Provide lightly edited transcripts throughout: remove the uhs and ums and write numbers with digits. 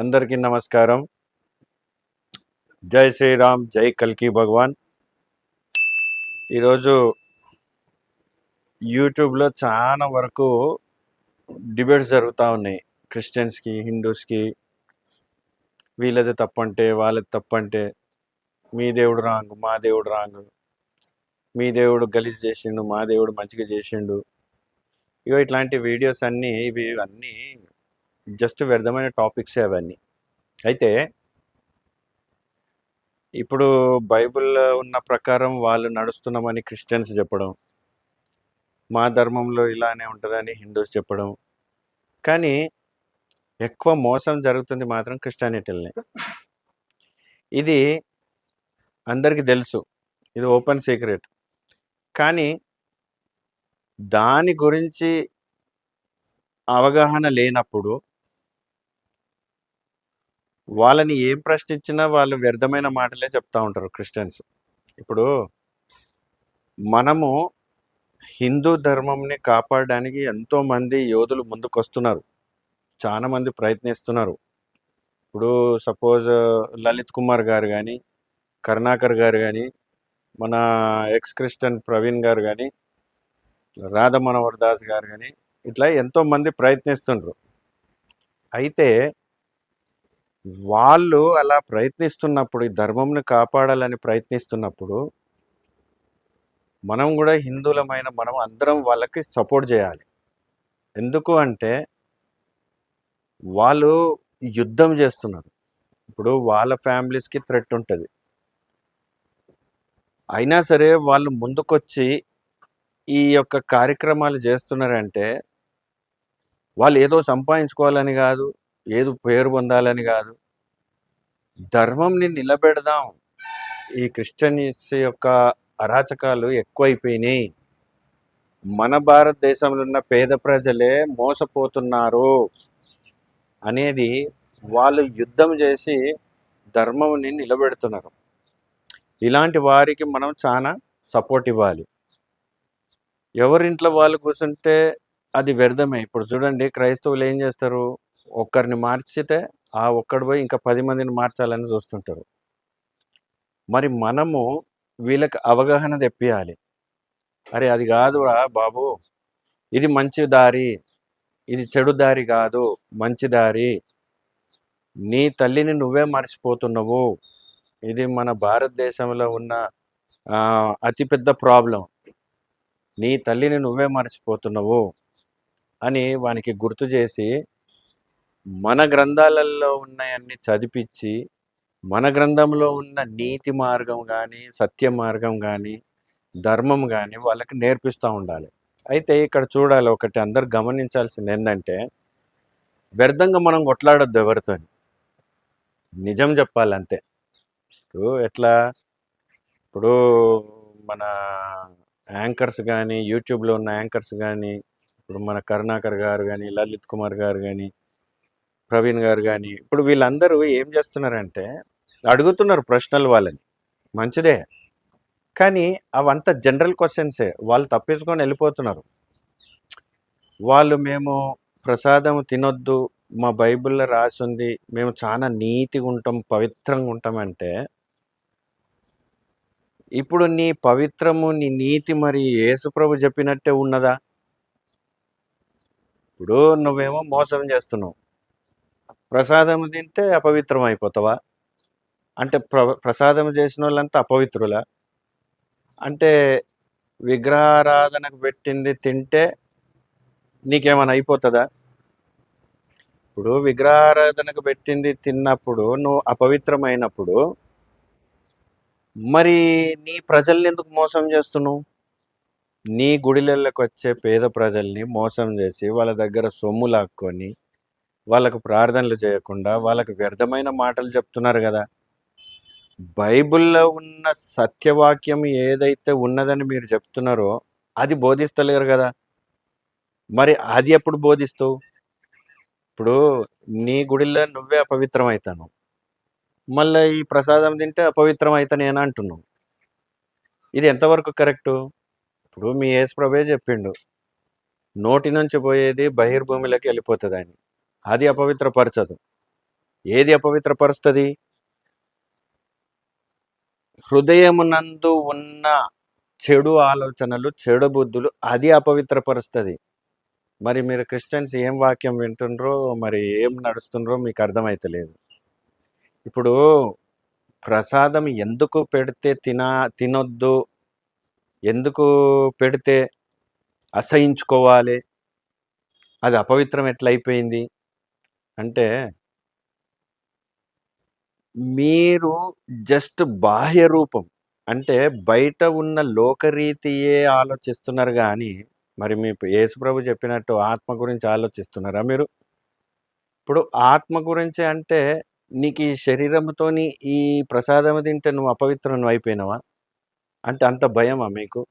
అందరికీ నమస్కారం. జై శ్రీరామ్, జై కల్కి భగవాన్. ఈరోజు యూట్యూబ్లో చాలా వరకు డిబేట్స్ జరుగుతూ ఉన్నాయి. క్రిస్టియన్స్కి, హిందూస్కి, వీళ్ళది తప్పంటే వాళ్ళది తప్పంటే, మీ దేవుడు రాంగ్, మా దేవుడు రాంగ్, మీ దేవుడు గలీజ్ చేసిండు, మా దేవుడు మంచిగా చేసిండు. ఇట్లాంటి వీడియోస్ అన్నీ ఇవన్నీ జస్ట్ వ్యర్థమైన టాపిక్సే అవన్నీ. అయితే ఇప్పుడు బైబిల్లో ఉన్న ప్రకారం వాళ్ళు నడుస్తున్నామని క్రిస్టియన్స్ చెప్పడం, మా ధర్మంలో ఇలానే ఉంటుందని హిందూస్ చెప్పడం, కానీ ఎక్కువ మోసం జరుగుతుంది మాత్రం క్రిస్టియానిటీలనే. ఇది అందరికీ తెలుసు, ఇది ఓపెన్ సీక్రెట్. కానీ దాని గురించి అవగాహన లేనప్పుడు వాళ్ళని ఏం ప్రశ్నించినా వాళ్ళు వ్యర్థమైన మాటలే చెప్తూ ఉంటారు క్రిస్టియన్స్. ఇప్పుడు మనము హిందూ ధర్మంని కాపాడడానికి ఎంతోమంది యోధులు ముందుకొస్తున్నారు, చాలా మంది ప్రయత్నిస్తున్నారు. ఇప్పుడు సపోజ్ లలిత్ కుమార్ గారు కానీ, కరుణాకర్ గారు కానీ, మన ఎక్స్ క్రిస్టియన్ ప్రవీణ్ గారు కానీ, రాధ మనోహర్ దాస్ గారు కానీ, ఇట్లా ఎంతోమంది ప్రయత్నిస్తుండ్రు. అయితే వాళ్ళు అలా ప్రయత్నిస్తున్నప్పుడు, ఈ ధర్మంని కాపాడాలని ప్రయత్నిస్తున్నప్పుడు, మనం కూడా హిందువులమైన మనం అందరం వాళ్ళకి సపోర్ట్ చేయాలి. ఎందుకు అంటే వాళ్ళు యుద్ధం చేస్తున్నారు. ఇప్పుడు వాళ్ళ ఫ్యామిలీస్కి థ్రెట్ ఉంటుంది. అయినా సరే వాళ్ళు ముందుకొచ్చి ఈ యొక్క కార్యక్రమాలు చేస్తున్నారంటే వాళ్ళు ఏదో సంపాదించుకోవాలని కాదు, ఏదో పేరు పొందాలని కాదు, ధర్మంని నిలబెడదాం. ఈ క్రిస్టియన్స్ యొక్క అరాచకాలు ఎక్కువైపోయినాయి, మన భారతదేశంలో ఉన్న పేద ప్రజలే మోసపోతున్నారు అనేది వాళ్ళు యుద్ధం చేసి ధర్మంని నిలబెడుతున్నారు. ఇలాంటి వారికి మనం చాలా సపోర్ట్ ఇవ్వాలి. ఎవరింట్లో వాళ్ళు కూర్చుంటే అది వ్యర్థమే. ఇప్పుడు చూడండి, క్రైస్తవులు ఏం చేస్తారు, ఒక్కరిని మార్చితే ఆ ఒక్కడు పోయి ఇంకా 10 మందిని మార్చాలని చూస్తుంటారు. మరి మనము వీళ్ళకి అవగాహన తెప్పియాలి. అరే అది కాదురా బాబు, ఇది మంచి దారి, ఇది చెడు దారి కాదు, మంచి దారి. నీ తల్లిని నువ్వే మర్చిపోతున్నావు. ఇది మన భారతదేశంలో ఉన్న అతిపెద్ద ప్రాబ్లం. నీ తల్లిని నువ్వే మర్చిపోతున్నావు అని వానికి గుర్తు చేసి, మన గ్రంథాలలో ఉన్నాయన్నీ చదివించి, మన గ్రంథంలో ఉన్న నీతి మార్గం కానీ, సత్య మార్గం కానీ, ధర్మం కానీ వాళ్ళకి నేర్పిస్తూ ఉండాలి. అయితే ఇక్కడ చూడాలి, ఒకటి అందరు గమనించాల్సింది ఏంటంటే, వ్యర్థంగా మనం కొట్లాడొద్దు ఎవరితో, నిజం చెప్పాలంతే. ఇప్పుడు ఎట్లా, ఇప్పుడు మన యాంకర్స్ కానీ, యూట్యూబ్లో ఉన్న యాంకర్స్ కానీ, ఇప్పుడు మన కరుణాకర్ గారు కానీ, లలిత్ కుమార్ గారు కానీ, ప్రవీణ్ గారు కానీ, ఇప్పుడు వీళ్ళందరూ ఏం చేస్తున్నారంటే అడుగుతున్నారు ప్రశ్నలు వాళ్ళని, మంచిదే, కానీ అవంతా జనరల్ క్వశ్చన్సే. వాళ్ళు తప్పించుకొని వెళ్ళిపోతున్నారు. వాళ్ళు మేము ప్రసాదం తినొద్దు, మా బైబిల్లో రాసి ఉంది, మేము చాలా నీతిగా ఉంటాం, పవిత్రంగా ఉంటామంటే, ఇప్పుడు నీ పవిత్రము, నీ నీతి మరి యేసుప్రభు చెప్పినట్టే ఉన్నదా? ఇప్పుడు నువ్వేమో మోసం చేస్తున్నావు, ప్రసాదం తింటే అపవిత్రం అయిపోతావా? అంటే ప్రసాదం చేసిన వాళ్ళంతా అపవిత్రులా? అంటే విగ్రహారాధనకు పెట్టింది తింటే నీకేమైనా అయిపోతుందా? ఇప్పుడు విగ్రహారాధనకు పెట్టింది తిన్నప్పుడు నువ్వు అపవిత్రమైనప్పుడు మరి నీ ప్రజల్ని ఎందుకు మోసం చేస్తున్నావు? నీ గుడిలలోకి వచ్చే పేద ప్రజల్ని మోసం చేసి వాళ్ళ దగ్గర సొమ్ము లాక్కొని వాళ్ళకు ప్రార్థనలు చేయకుండా వాళ్ళకు వ్యర్థమైన మాటలు చెప్తున్నారు కదా. బైబిల్లో ఉన్న సత్యవాక్యం ఏదైతే ఉన్నదని మీరు చెప్తున్నారో అది బోధిస్తలేరు కదా. మరి అది ఎప్పుడు బోధిస్తావు? ఇప్పుడు నీ గుడిలో నువ్వే అపవిత్రం అవుతాను, మళ్ళీ ఈ ప్రసాదం తింటే అపవిత్రం అవుతానేనా అంటున్నావు. ఇది ఎంతవరకు కరెక్టు? ఇప్పుడు మీ యేసుప్రభువే చెప్పిండు, నోటి నుంచి పోయేది బహిర్భూమిలోకి వెళ్ళిపోతుందని, అది అపవిత్రపరచదు. ఏది అపవిత్రపరుస్తుంది? హృదయమునందు ఉన్న చెడు ఆలోచనలు, చెడు బుద్ధులు అది అపవిత్రపరుస్తుంది. మరి మీరు క్రిస్టియన్స్ ఏం వాక్యం వింటుండ్రో, మరి ఏం నడుస్తుండ్రో మీకు అర్థమైతలేదు. ఇప్పుడు ప్రసాదం ఎందుకు పెడితే తినొద్దు, ఎందుకు పెడితే అసహించుకోవాలి, అది అపవిత్రం ఎట్లయిపోయింది అంటే, మీరు జస్ట్ బాహ్య రూపం అంటే బయట ఉన్న లోకరీతియే ఆలోచిస్తున్నారు కానీ, మరి మీ యేసుప్రభు చెప్పినట్టు ఆత్మ గురించి ఆలోచిస్తున్నారా మీరు? ఇప్పుడు ఆత్మ గురించి అంటే, నీకు ఈ శరీరంతోని ఈ ప్రసాదం తింటే నువ్వు అపవిత్రం అయిపోయినావా? అంటే అంత భయమా మీకు?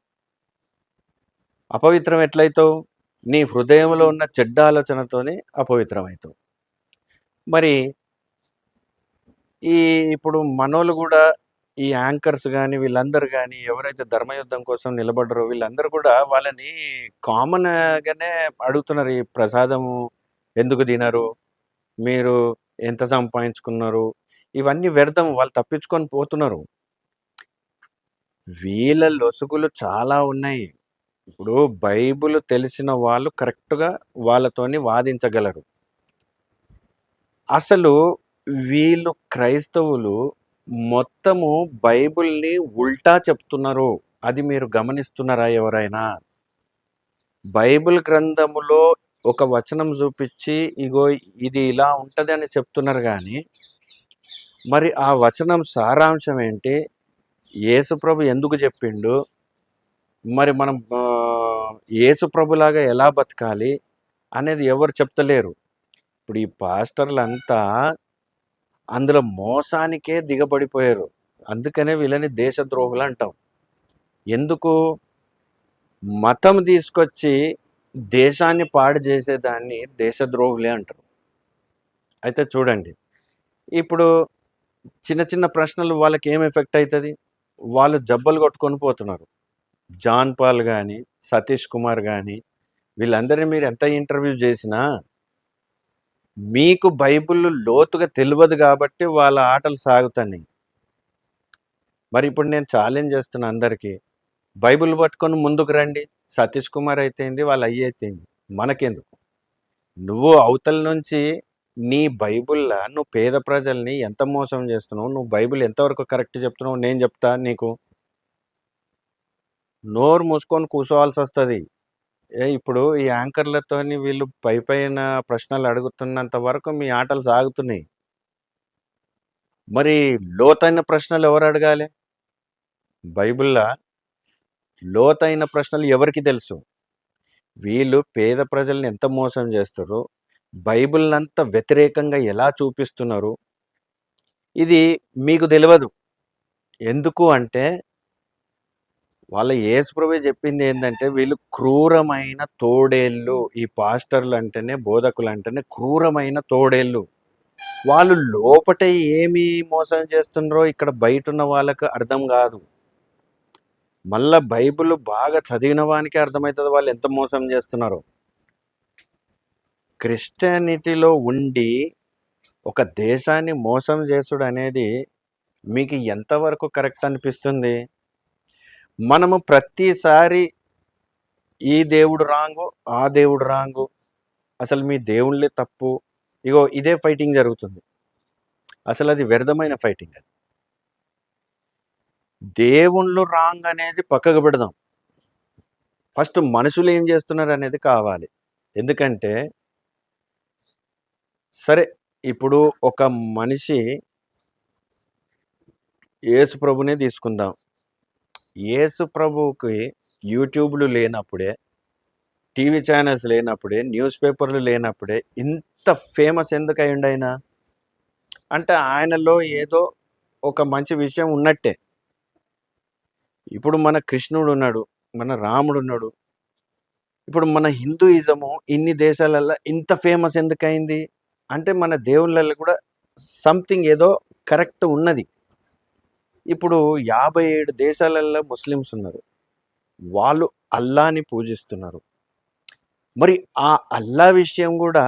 అపవిత్రం ఎట్లయితావు? నీ హృదయంలో ఉన్న చెడ్డ ఆలోచనతోనే అపవిత్రమవుతావు. మరి ఈ ఇప్పుడు మనోళ్ళు గూడా ఈ యాంకర్స్ గాని, వీళ్ళందరూ గాని ఎవరైతే ధర్మయుద్ధం కోసం నిలబడ్డారో వీళ్ళందరూ కూడా వాళ్ళని కామన్‌గానే అడుగుతున్నారు. ఈ ప్రసాదము ఎందుకు తినరు? మీరు ఎంత సంపాదించుకున్నారు? ఇవన్నీ వ్యర్థం. వాళ్ళు తప్పించుకొని పోతున్నారు. వీళ్ళ లొసుగులు చాలా ఉన్నాయి. ఇప్పుడు బైబిల్ తెలిసిన వాళ్ళు కరెక్ట్‌గా వాళ్ళతోని వాదించగలరు. అసలు వీళ్ళు క్రైస్తవులు మొత్తము బైబిల్‌ని ఉల్టా చెప్తున్నారు. అది మీరు గమనిస్తున్నారా ఎవరైనా? బైబిల్ గ్రంథములో ఒక వచనం చూపిచ్చి, ఇగో ఇది ఇలా ఉంటదని చెప్తున్నారు గానీ, మరి ఆ వచనం సారాంశం ఏంటి? యేసుప్రభు ఎందుకు చెప్పిండు? మరి మనం యేసుప్రభులాగా ఎలా బతకాలి? అనేది ఎవరు చెప్తలేరు. ఇప్పుడు ఈ పాస్టర్‌లంతా అందులో మోసానికే దిగబడిపోయారు. అందుకనే వీళ్ళని దేశద్రోహులంటాం. ఎందుకు? మతం తీసుకొచ్చి దేశాన్ని పాడు చేసేదాన్ని దేశద్రోహులే అంటారు. అయితే చూడండి, ఇప్పుడు చిన్న చిన్న ప్రశ్నలు వాళ్ళకి ఏం ఎఫెక్ట్ అయితది? వాళ్ళు జబ్బలు కొట్టుకొని పోతున్నారు. జాన్ పాల్ గాని, సతీష్ కుమార్ గాని వీళ్ళందరిని మీరు ఎంత ఇంటర్వ్యూ చేసినా మీకు బైబిల్ లోతుగా తెలవదు కాబట్టి వాళ్ళ ఆటలు సాగుతున్నాయి. మరి ఇప్పుడు నేను ఛాలెంజ్ చేస్తున్నా అందరికీ. బైబిల్ పట్టుకొని ముందుకు రండి. సతీష్ కుమార్ అయితేంది, వాళ్ళ అయ్య అయితేంది. మనకెందుకు? నువ్వు అవతల నుంచి నీ బైబిల్‌ల నువ్వు పేద ప్రజల్ని ఎంత మోసం చేస్తున్నావు? నువ్వు బైబిల్ ఎంతవరకు కరెక్ట్ చెప్తున్నావు నేను చెప్తా నీకు. నోరు మూసుకొని కూసోవాల్సొస్తది. ఇప్పుడు ఈ యాంకర్‌లతోని వీళ్ళు పైపైన ప్రశ్నలు అడుగుతున్నంత వరకు మీ ఆటలు సాగుతున్నాయి. మరి లోతైన ప్రశ్నలు ఎవరు అడగాలి? బైబిల్‌ల లోతైన ప్రశ్నలు ఎవరికి తెలుసు? వీళ్ళు పేద ప్రజల్ని ఎంత మోసం చేస్తుర్రు? బైబిల్‌నంత వ్యతిరేకంగా ఎలా చూపిస్తున్నారు? ఇది మీకు తెలవదు. ఎందుకు అంటే వాళ్ళ యేసుప్రభువే చెప్పిందేందంటే, వీళ్ళు క్రూరమైన తోడేళ్ళు. ఈ పాస్టర్‌లంటేనే, బోధకులంటేనే క్రూరమైన తోడేళ్ళు. వాళ్ళు లోపట ఏమి మోసం చేస్తుండ్రో ఇక్కడ బయటున్న వాళ్ళకి అర్థం గాదు. మళ్ళా బైబిల్ బాగా చదివిన వానికే అర్థమైతది వాళ్ళు ఎంత మోసం చేస్తున్నారో. క్రిస్టియానిటీలో ఉండి ఒక దేశాన్ని మోసం చేసుడనేది మీకు ఎంతవరకు కరెక్ట్ అనిపిస్తుంది? మనము ప్రతిసారి ఈ దేవుడు రాంగు, ఆ దేవుడు రాంగు, అసలు మీ దేవుళ్ళే తప్పు. ఇగో ఇదే ఫైటింగ్ జరుగుతుంది. అసలది వ్యర్థమైన ఫైటింగ్ అది. దేవుళ్ళు రాంగ్ అనేది పక్కకు పెడదాం. ఫస్ట్ మనుషులు ఏం చేస్తున్నారనేది కావాలి. ఎందుకంటే సరే, ఇప్పుడు ఒక మనిషి యేసు ప్రభునే తీసుకుందాం. యేసు ప్రభువుకి యూట్యూబ్‌లు లేనప్పుడే, టీవీ ఛానెల్స్ లేనప్పుడే, న్యూస్ పేపర్‌లు లేనప్పుడే ఇంత ఫేమస్ ఎందుకయ్యిండాయన? అంటే ఆయనలో ఏదో ఒక మంచి విషయం ఉన్నట్టే. ఇప్పుడు మన కృష్ణుడున్నాడు, మన రాముడున్నాడు. ఇప్పుడు మన హిందూయిజము ఇన్ని దేశాలల్ల ఇంత ఫేమస్ ఎందుకయింది? అంటే మన దేవుళ్ళలో కూడా సంథింగ్ ఏదో కరెక్ట్ ఉన్నది. ఇప్పుడు 57 దేశాలల్లో ముస్లిమ్స్ ఉన్నారు. వాళ్ళు అల్లాని పూజిస్తున్నారు. మరి ఆ అల్లా విషయం గూడా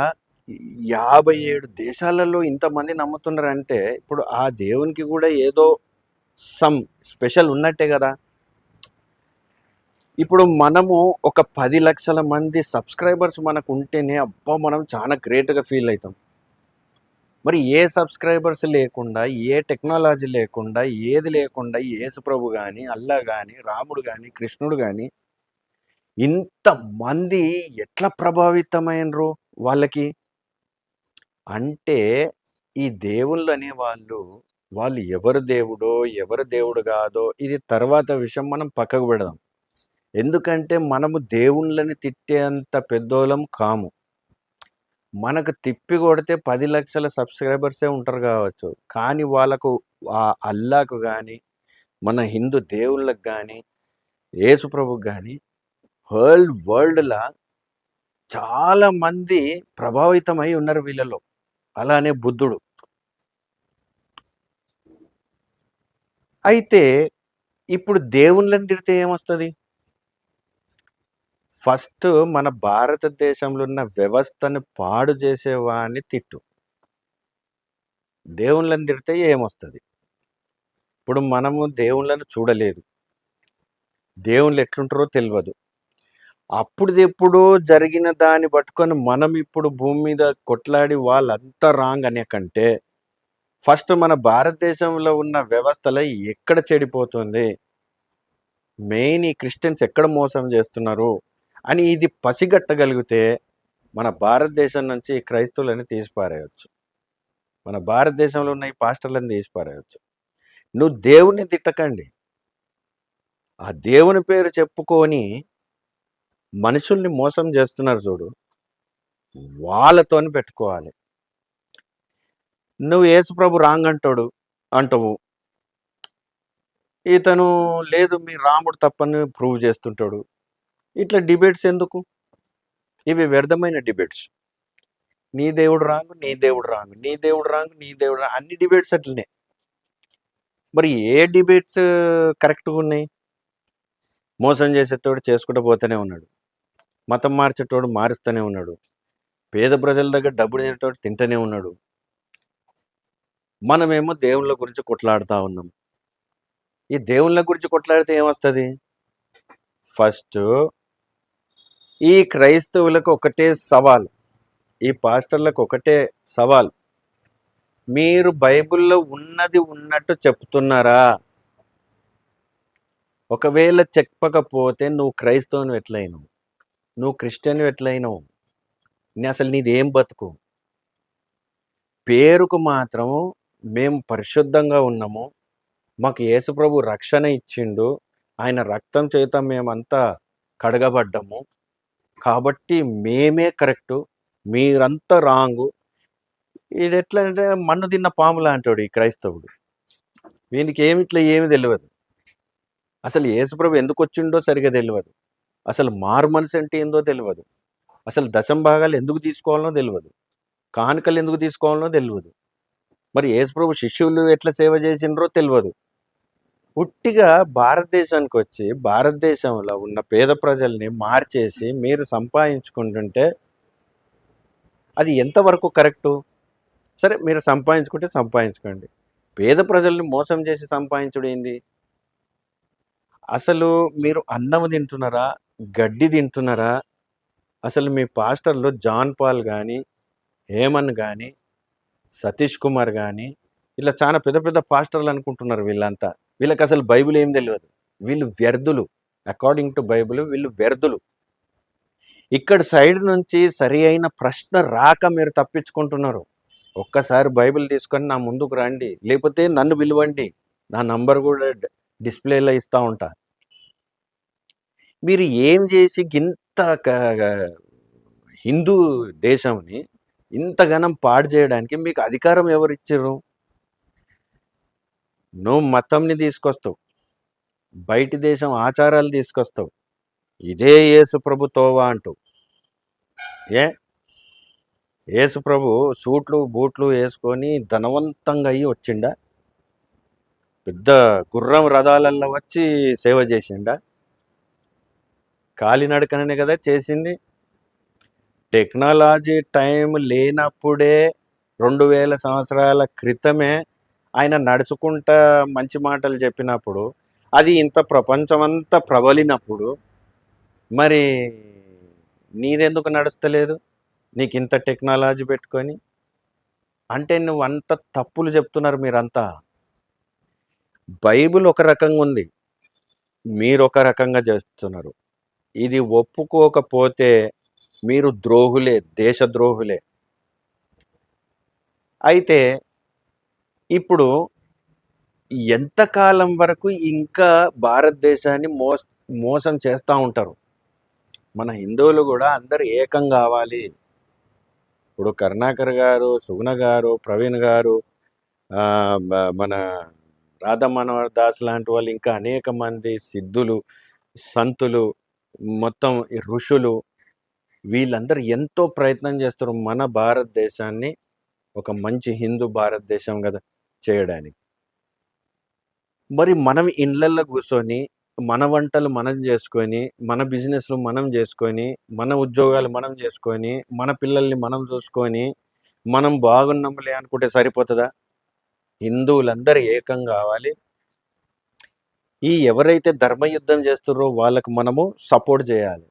57 దేశాలలో ఇంతమంది నమ్ముతున్నారంటే ఇప్పుడు ఆ దేవునికి కూడా ఏదో సమ్ స్పెషల్ ఉన్నట్టే కదా. ఇప్పుడు మనము ఒక 10 లక్షల మంది సబ్స్క్రైబర్స్ మనకు ఉంటేనే అబ్బా మనం చాలా గ్రేట్గా ఫీల్ అవుతాం. మరి ఏ సబ్స్క్రైబర్స్ లేకుండా, ఏ టెక్నాలజీ లేకుండా, ఏది లేకుండా యేసుప్రభు కానీ, అల్లా కానీ, రాముడు కానీ, కృష్ణుడు కానీ ఇంతమంది ఎట్లా ప్రభావితమైనరు వాళ్ళకి అంటే ఈ దేవుళ్ళు అనేవాళ్ళు వాళ్ళు ఎవరు దేవుడో ఎవరు దేవుడు కాదో ఇది తర్వాత విషయం మనం పక్కకు పెడదాం. ఎందుకంటే మనము దేవుళ్ళని తిట్టేంత పెద్దోళ్ళం కాము. మనకు తిప్పి కొడితే 10 లక్షల సబ్స్క్రైబర్సే ఉంటారు కావచ్చు. కానీ వాళ్ళకు ఆ అల్లాకు కానీ మన హిందూ దేవుళ్ళకి కానీ యేసుప్రభుకి కానీ వరల్డ్‌లా చాలా మంది ప్రభావితమై ఉన్నారు వీళ్ళలో. అలానే బుద్ధుడు. అయితే ఇప్పుడు దేవుళ్ళని తిడితే ఏమొస్తది? ఫస్ట్ మన భారతదేశంలో ఉన్న వ్యవస్థను పాడు చేసేవాడిని తిట్టు. దేవుళ్ళని తిడితే ఏమొస్తది? ఇప్పుడు మనము దేవుళ్ళను చూడలేదు. దేవుళ్ళు ఎట్లుంటారో తెల్వదు. అప్పుడిదెప్పుడో జరిగిన దాన్ని పట్టుకొని మనం ఇప్పుడు భూమి మీద కొట్లాడి వాళ్ళంతా రాంగ్ అనే కంటే ఫస్ట్ మన భారతదేశంలో ఉన్న వ్యవస్థలో ఎక్కడ చెడిపోతుంది? మెయిన్ ఈ క్రిస్టియన్స్ ఎక్కడ మోసం చేస్తున్నారు? అని ఇది పసిగట్టగలిగితే మన భారతదేశం నుంచి ఈ క్రైస్తవులని తీసి పారేయొచ్చు. మన భారతదేశంలో ఉన్న ఈ పాస్టర్‌లని తీసి పారేయొచ్చు. నువ్వు దేవుడిని తిట్టకండి. ఆ దేవుని పేరు చెప్పుకొని మనుషుల్ని మోసం చేస్తున్నారు చూడు. వాళ్ళతోని పెట్టుకోవాలి. నువ్వు యేసుప్రభు రాంగ్ అంటావు. ఇతను లేదు మీ రాముడు తప్పని ప్రూవ్ చేస్తుంటాడు. ఇట్లా డిబేట్స్ ఎందుకు? ఇవి వ్యర్థమైన డిబేట్స్. నీ దేవుడు రాంగ్, నీ దేవుడు రాంగ్, నీ దేవుడు రాంగ్, నీ దేవుడు రాంగ్ అన్ని డిబేట్స్ అట్లనే. మరి ఏ డిబేట్స్ కరెక్ట్‌గా ఉన్నాయి? మోసం చేసేటోడు చేసుకుంటూ పోతూనే ఉన్నాడు. మతం మార్చేటోడు మారుస్తూనే ఉన్నాడు. పేద ప్రజల దగ్గర డబ్బులు తినేటోడు తింటూనే ఉన్నాడు. మనమేమో దేవుళ్ళ గురించి కొట్లాడుతా ఉన్నాం. ఈ దేవుళ్ళ గురించి కొట్లాడితే ఏమొస్తది? ఫస్ట్ ఈ క్రైస్తవులకు ఒకటే సవాల్. ఈ పాస్టర్లకు ఒకటే సవాల్. మీరు బైబిల్‌లో ఉన్నది ఉన్నట్టు చెప్తున్నారా? ఒకవేళ చెప్పకపోతే నువ్వు క్రైస్తవునివి ఎట్లయినవు? నువ్వు క్రిస్టియన్‌వి ఎట్లయినవు? అసలు నీదేం బతుకు? పేరుకు మాత్రం మేము పరిశుద్ధంగా ఉన్నాము. మాకు యేసుప్రభు రక్షణ ఇచ్చిండు. ఆయన రక్తం చేత మేమంతా కడగబడ్డాము. కాబట్టి మేమే కరెక్టు. మీరంతా రాంగు. ఈడెట్లా అంటే మన్ను తిన్న పాము లాంటోడు ఈ క్రైస్తవుడు. వీనికి ఏమి తెలవదు. అసలు యేసుప్రభు ఎందుకొచ్చిండో సరిగ్గా తెలవదు. అసలు మారుమనసు అంటే ఏందో తెలవదు. అసలు దశంభాగాలు ఎందుకు తీసుకోవాలనో తెలవదు. కానుకలు ఎందుకు తీసుకోవాలనో తెలవదు. మరి యేసుప్రభు శిష్యులు ఎట్లా సేవ చేసిండ్రో తెలవదు. ఉట్టిగా భారతదేశానికి వచ్చి భారతదేశంలో ఉన్న పేద ప్రజల్ని మార్చేసి మీరు సంపాదించుకుంటుంటే అది ఎంతవరకు కరెక్టు? సరే మీరు సంపాదించుకుంటే సంపాదించుకోండి. పేద ప్రజల్ని మోసం చేసి సంపాదించుడు ఏంది? అసలు మీరు అన్నం తింటున్నారా? గడ్డి తింటున్నారా? అసలు మీ పాస్టర్‌లు జాన్ పాల్ గానీ, హేమన్ గానీ, సతీష్ కుమార్ గానీ, ఇలా చాలా పెద్ద పెద్ద పాస్టర్‌లు అనుకుంటున్నారు వీళ్ళంతా. వీళ్ళకసలు బైబిల్ ఏం తెలవదు. వీళ్ళు వ్యర్థులు. అకార్డింగ్ టు బైబిల్ వీళ్ళు వ్యర్థులు. ఇక్కడ సైడ్ నుంచి సరి అయిన ప్రశ్న రాక మీరు తప్పించుకుంటున్నారు. ఒక్కసారి బైబిల్ తీసుకొని నా ముందుకు రండి. లేకపోతే నన్ను పిలవండి. నా నంబర్ కూడా డిస్‌ప్లేలో ఇస్తా ఉంటా. మీరు ఏం చేసి గింత హిందూ దేశంని ఇంతగనం పాడు చేయడానికి మీకు అధికారం ఎవరిచ్చిర్రు? నువ్వు మతంని తీసుకొస్తావు. బయటి దేశం ఆచారాలు తీసుకొస్తావు. ఇదే యేసుప్రభు తోవ అంటావు. యేసుప్రభు సూట్లు, బూట్లు వేసుకొని ధనవంతంగా అయ్యి వచ్చిండా? పెద్ద గుర్రం రథాలల్లో వచ్చి సేవ చేసిండా? కాలినడకననే కదా చేసింది. టెక్నాలజీ టైం లేనప్పుడే 2000 సంవత్సరాల క్రితమే ఆయన నడుచుకుంటా మంచి మాటలు చెప్పినప్పుడు, అది ఇంత ప్రపంచమంతా ప్రబలినప్పుడు, మరి నీదెందుకు నడుస్తలేదు? నీకింత టెక్నాలజీ పెట్టుకొని? అంటే నువ్వంత తప్పులు చెప్తున్నారు మీరంతా. బైబిల్ ఒక రకంగా ఉంది. మీరొక రకంగా చేస్తున్నారు. ఇది ఒప్పుకోకపోతే మీరు ద్రోహులే, దేశద్రోహులే. అయితే ఇప్పుడు ఎంతకాలం వరకు ఇంకా భారతదేశాన్ని మోసం చేస్తూ ఉంటారు? మన హిందువులు కూడా అందరూ ఏకం కావాలి. ఇప్పుడు కరుణాకర్ గారు, సుగుణ గారు, ప్రవీణ్ గారు, మన రాధా మనోహర్ దాస్ లాంటి వాళ్ళు, ఇంకా అనేక మంది సిద్ధులు, సంతులు, మొత్తం ఈ ఋషులు, వీళ్ళందరూ ఎంతో ప్రయత్నం చేస్తారు మన భారతదేశాన్ని ఒక మంచి హిందూ భారతదేశం కదా చేయడానికి. మరి మనం ఇళ్ళల్లో కూర్చొని మన వంటలు మనం చేసుకొని, మన బిజినెస్లు మనం చేసుకొని, మన ఉద్యోగాలు మనం చేసుకొని, మన పిల్లల్ని మనం చూసుకొని, మనం బాగున్నాములే అనుకుంటే సరిపోతుందా? హిందువులందరూ ఏకం కావాలి. ఈ ఎవరైతే ధర్మయుద్ధం చేస్తున్నారో వాళ్ళకు మనము సపోర్ట్ చేయాలి.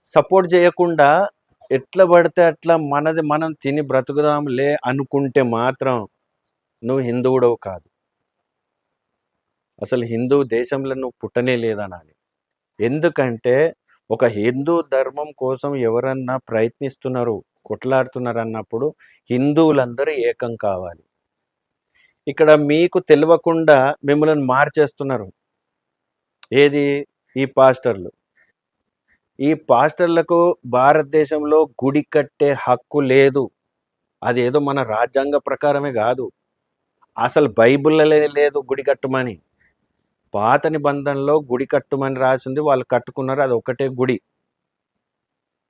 సపోర్ట్ చేయకుండా ఎట్లా పడితే అట్లా మనది మనం తిని బ్రతుకుదాంలే అనుకుంటే మాత్రం నువ్వు హిందువుడవు కాదు. అసలు హిందూ దేశంలో నువ్వు పుట్టనే లేదనాలి. ఎందుకంటే ఒక హిందూ ధర్మం కోసం ఎవరన్నా ప్రయత్నిస్తున్నారు, కొట్లాడుతున్నారు అన్నప్పుడు హిందువులందరూ ఏకం కావాలి. ఇక్కడ మీకు తెలియకుండా మిమ్మల్ని మార్చేస్తున్నారు. ఏది? ఈ పాస్టర్లు. ఈ పాస్టర్లకు భారతదేశంలో గుడి కట్టే హక్కు లేదు. అదేదో మన రాజ్యాంగ ప్రకారమే కాదు. అసలు బైబిల్లో లేదు గుడి కట్టమని. పాత నిబంధనలో గుడి కట్టమని రాసింది, వాళ్ళు కట్టుకున్నారు, అది ఒకటే గుడి.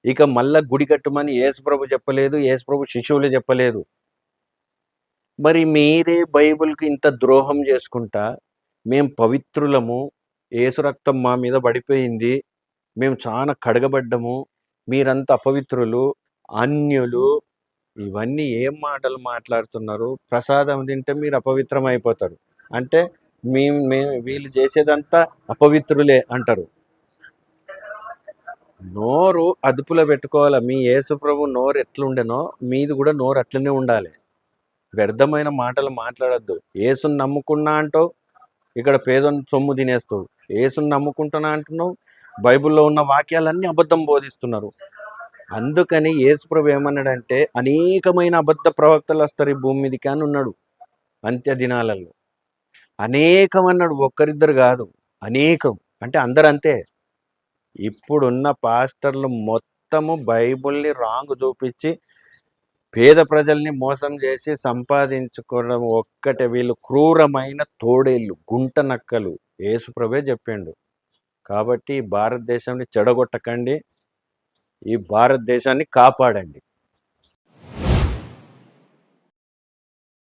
ఇక మళ్ళా గుడి కట్టమని యేసుప్రభు చెప్పలేదు, యేసుప్రభు శిష్యులు చెప్పలేదు. మరి మీరే బైబిల్కి ఇంత ద్రోహం చేసుకుంటా, మేము పవిత్రులము, యేసు రక్తం మా మీద పడిపోయింది, మేము చాలా కడగబడ్డము, మీరంతా అపవిత్రులు, అన్యులు, ఇవన్నీ ఏం మాటలు మాట్లాడుతున్నారు? ప్రసాదం తింటే మీరు అపవిత్రం అయిపోతారు అంటే మేము వీళ్ళు చేసేదంతా అపవిత్రులే అంటారు. నోరు అదుపులో పెట్టుకోవాలి. మీ యేసు ప్రభు నోరు ఎట్లుండెనో మీది కూడా నోరు అట్లనే ఉండాలి. వ్యర్థమైన మాటలు మాట్లాడద్దు. యేసుని నమ్ముకున్నా అంటావు, ఇక్కడ పేదోని సొమ్ము తినేస్తావు. యేసుని నమ్ముకుంటున్నా అంటున్నావు, బైబిల్లో ఉన్న వాక్యాలన్నీ అబద్ధం బోధిస్తున్నారు. అందుకని యేసుప్రభు ఏమన్నాడంటే, అనేకమైన అబద్ధ ప్రవక్తలు వస్తారు ఈ భూమి మీదకి అని ఉన్నాడు అంత్య దినాలలో. అనేకం అన్నాడు, ఒక్కరిద్దరు కాదు, అనేకం. అంటే అందరు అంతే. ఇప్పుడున్న పాస్టర్లు మొత్తము బైబిల్ని రాంగ్ చూపించి పేద ప్రజల్ని మోసం చేసి సంపాదించుకోవడం ఒక్కటే. వీళ్ళు క్రూరమైన తోడేళ్ళు, గుంట నక్కలు. యేసుప్రభే చెప్పిండు. కాబట్టి భారతదేశాన్ని చెడగొట్టకండి, ఈ భారతదేశాన్ని కాపాడండి.